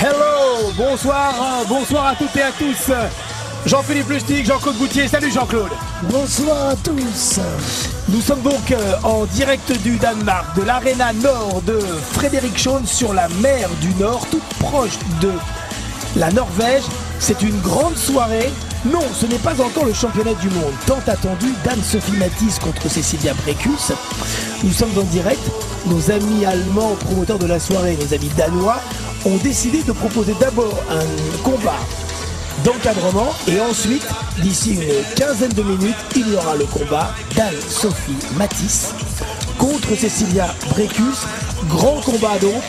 Hello, bonsoir à toutes et à tous. Jean-Philippe Lustig, Jean-Claude Boutier, salut Jean-Claude. Bonsoir à tous. Nous sommes donc en direct du Danemark, de l'aréna nord de Frederikshavn sur la mer du Nord, toute proche de la Norvège. C'est une grande soirée. Non, ce n'est pas encore le championnat du monde tant attendu d'Anne-Sophie Matthijs contre Cecilia Brækhus. Nous sommes en direct. Nos amis allemands, promoteurs de la soirée, nos amis danois, ont décidé de proposer d'abord un combat d'encadrement et ensuite, d'ici une quinzaine de minutes, il y aura le combat d'Anne-Sophie Matthijs contre Cecilia Brækhus. Grand combat donc.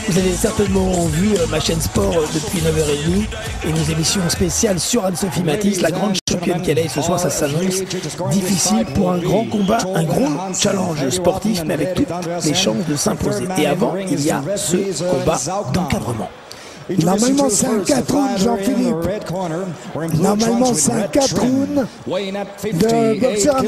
Vous avez certainement vu ma chaîne sport depuis 9h30 et nos émissions spéciales sur Anne-Sophie Matthijs, la grande championne qu'elle est. Ce soir, ça s'annonce difficile pour un grand combat, un gros challenge sportif, mais avec toutes les chances de s'imposer. Et avant, il y a ce combat d'encadrement. Normalement, c'est un 4 rounds, Jean-Philippe. Normalement, c'est un 4 rounds de boxeur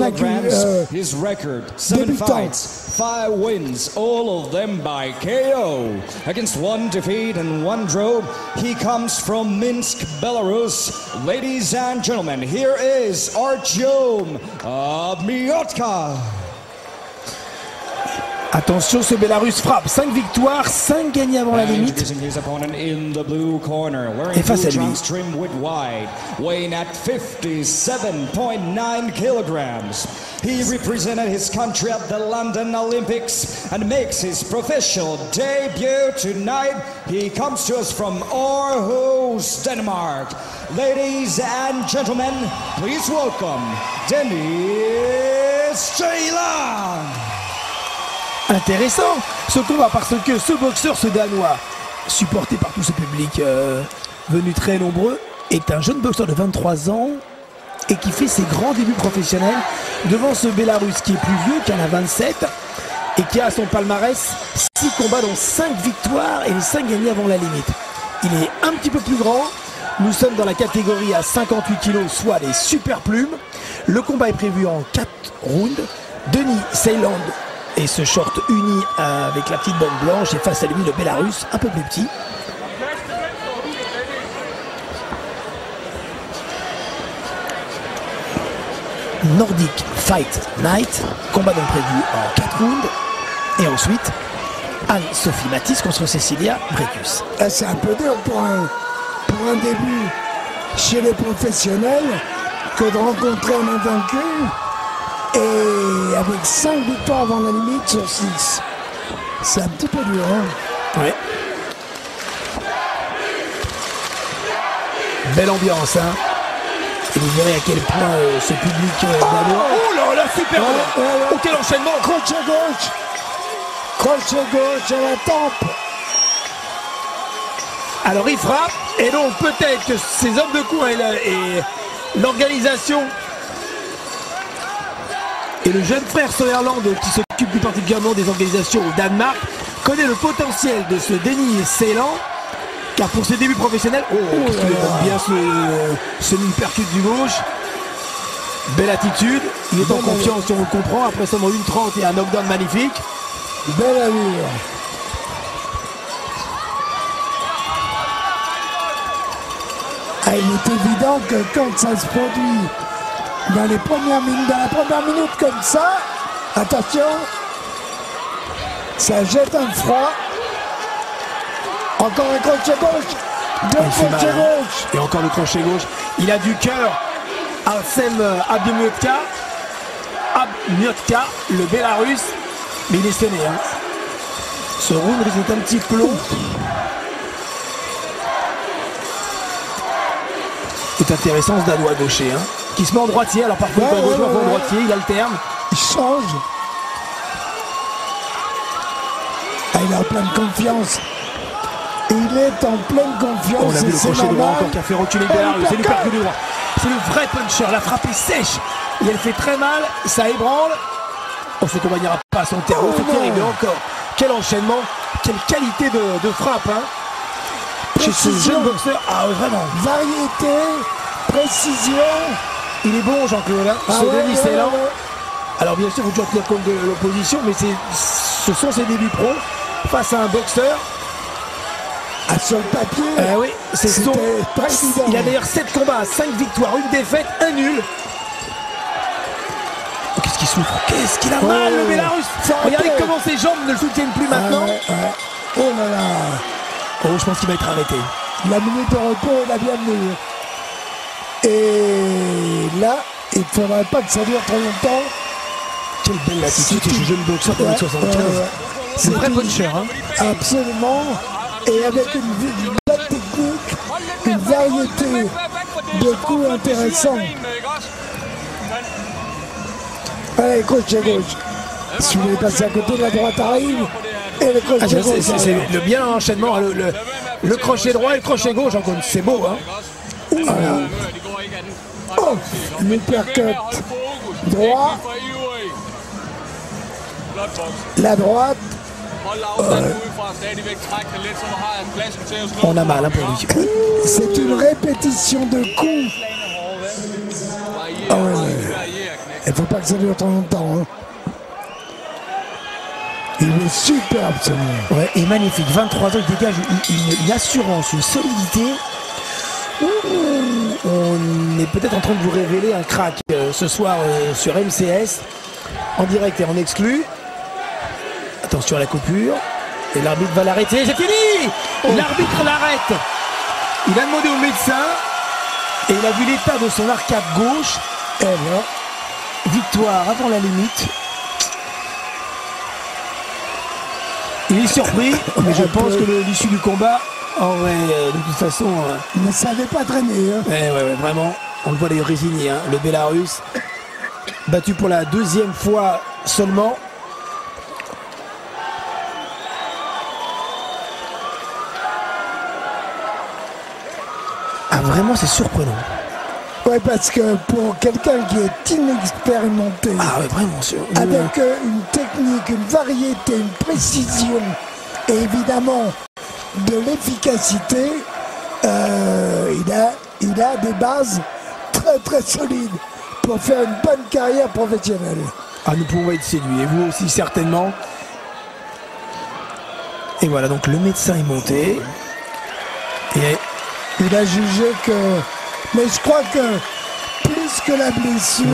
débutant. 5 wins, all of them by KO. Against 1 defeat and 1 draw, he comes from Minsk, Belarus. Ladies and gentlemen, here is Artyom Miotka. Attention, ce Bélarus frappe. 5 victoires, 5 gagnés avant la limite. Et face à lui, weighing at 57.9 kilograms. He represented his country at the London Olympics and makes his professional debut tonight. He comes to us from Aarhus, Denmark. Ladies and gentlemen, please welcome Dennis Ceylan. Intéressant ce combat parce que ce boxeur, ce Danois, supporté par tout ce public venu très nombreux, est un jeune boxeur de 23 ans et qui fait ses grands débuts professionnels devant ce Bélarus qui est plus vieux, qui en a 27 et qui a à son palmarès 6 combats dont 5 victoires et les 5 gagnés avant la limite. Il est un petit peu plus grand. Nous sommes dans la catégorie à 58 kg, soit les super plumes. Le combat est prévu en 4 rounds. Denis Ceylan et ce short uni avec la petite bande blanche et face à lui le Bélarus un peu plus petit. Nordic Fight Night, combat donc prévu en 4 rounds. Et ensuite Anne-Sophie Matthijs contre Cecilia Brækhus. C'est un peu dur pour un début chez les professionnels que de rencontrer un invaincu. Et avec 5 victoires avant la limite sur 6. C'est un petit peu dur, hein. Ouais. Belle ambiance, hein. Et vous verrez à quel point ce public danois... Oh là là, super! Oh, quel enchaînement! Crochet gauche à la tempe. Alors il frappe, et donc peut-être que ces hommes de cour et l'organisation... Et le jeune frère Søderland, qui s'occupe plus particulièrement des organisations au Danemark, connaît le potentiel de ce Denis Ceylan, car pour ses débuts professionnels, il aime bien ce uppercut du gauche. Belle attitude, il est en confiance si on le comprend, après seulement 1:30 et un knockdown magnifique. Belle allure. Il est évident que quand ça se produit dans la première minute comme ça, attention, ça jette un froid. Encore un crochet gauche, deux crochets gauche. Et encore le crochet gauche. Il a du cœur, Artem Miotka, le Bélarus, mais il est sonné. Hein. Ce round risque un petit peu long. C'est intéressant ce Danois gaucher. Hein. Qui se met en droitier, alors parfois il va gauche, parfois en droitier, il alterne. Il change. Il est en pleine confiance. Il est en pleine confiance. On a vu le crochet droit encore qui a fait reculer Bélarus. C'est l'uppercut du droit. C'est le vrai puncher, la frappe est sèche. Et elle fait très mal, ça ébranle. On sait qu'on n'ira pas à son terme, c'est terrible encore. Quel enchaînement, quelle qualité de frappe. Hein. Chez ce jeune boxeur, vraiment. Variété, précision. Il est bon Jean-Claude, hein, ce Denis Ceylan. Alors bien sûr, vous toujours tenir compte de l'opposition, mais ce sont ses débuts pro face à un boxeur sur le papier, Oui, c'est son. pas évident. Il a d'ailleurs 7 combats, 5 victoires, 1 défaite, 1 nul. Oh, qu'est-ce qu'il souffre? Qu'est-ce qu'il a mal, le Bélarus? Regardez comment ses jambes ne le soutiennent plus maintenant. Oh là là. Oh, je pense qu'il va être arrêté. La minute de repos est la bienvenue. Et là, il ne faudrait pas que ça dure trop longtemps. Quelle belle attitude, ce jeune boxeur de 75. C'est vrai puncher, hein. Absolument. Et avec une belle technique, une variété de coups intéressants. Allez, crochet gauche. Si vous voulez passer à côté, la droite arrive. Et le crochet gauche. C'est le bien enchaînement, le crochet droit et le crochet gauche, c'est beau, hein. Voilà. Oh, l'uppercut droit. La droite. On a mal, hein, pour lui. C'est une répétition de coups. Il ne faut pas que ça dure trop longtemps. Hein. Il est superbe, ce mec. Ouais, et magnifique. 23 ans, il dégage une assurance, une solidité. On est peut-être en train de vous révéler un crack ce soir sur MCS, en direct et en exclu. Attention à la coupure. Et l'arbitre va l'arrêter. C'est fini. L'arbitre l'arrête. Il a demandé au médecin. Et il a vu l'état de son arcade gauche. Et là, victoire avant la limite. Il est surpris, mais je pense que l'issue du combat aurait de toute façon... Il ne savait pas traîner. Hein. Ouais, vraiment. On le voit d'ailleurs résigné, hein. Le Bélarus, battu pour la 2e fois seulement. Ah, vraiment, c'est surprenant. Ouais, parce que pour quelqu'un qui est inexpérimenté, vraiment, avec une technique, une variété, une précision, et évidemment de l'efficacité, il a des bases très solides pour faire une bonne carrière professionnelle. Ah, nous pouvons être séduits, et vous aussi certainement. Et voilà, donc le médecin est monté. Et il a jugé que... Mais je crois que plus que la blessure,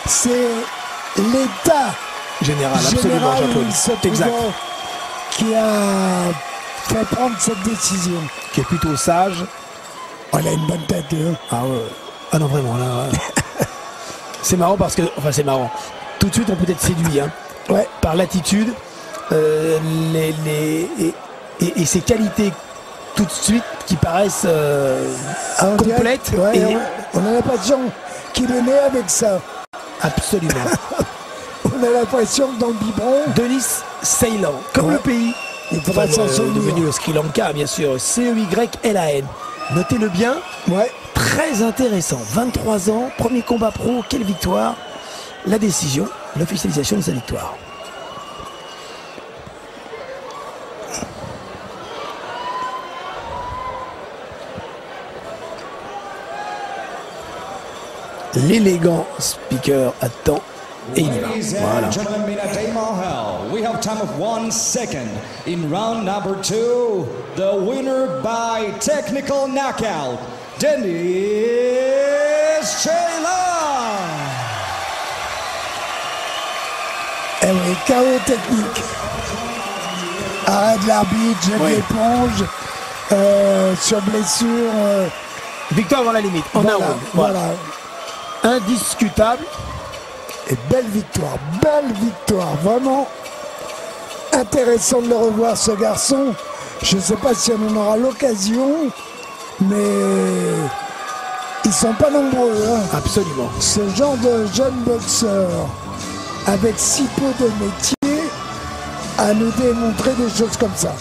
c'est l'état général, absolument, exact, qui a fait prendre cette décision. Qui est plutôt sage. Oh, il a une bonne tête, hein. Ah ouais. Ah non, vraiment, là. C'est marrant parce que... Enfin, c'est marrant. Tout de suite, on peut être séduit, hein. Ouais. Par l'attitude, et ses qualités tout de suite qui paraissent complètes. On a l'impression qu'il est né avec ça. Absolument. On a l'impression que dans le biberon... Denis Ceylan, comme le pays. Il faudra s'en souvenir. Devenu le Sri Lanka, bien sûr. C-E-Y-L-A-N. Notez-le bien. Ouais. Très intéressant. 23 ans, premier combat pro, quelle victoire. La décision, l'officialisation de sa victoire. L'élégant speaker attend et il y va. Voilà. We have time of 1 second. In round number 2, the winner by technical knockout, Denis Ceylan. Eh oui, KO technique. Arrêt de l'arbitre, jette l'éponge, sur blessure. Victoire avant la limite, en un round. Voilà. Indiscutable. Et belle victoire, vraiment intéressant de le revoir, ce garçon. Je ne sais pas si on en aura l'occasion, mais ils sont pas nombreux. Hein. Absolument. Ce genre de jeune boxeur avec si peu de métier à nous démontrer des choses comme ça.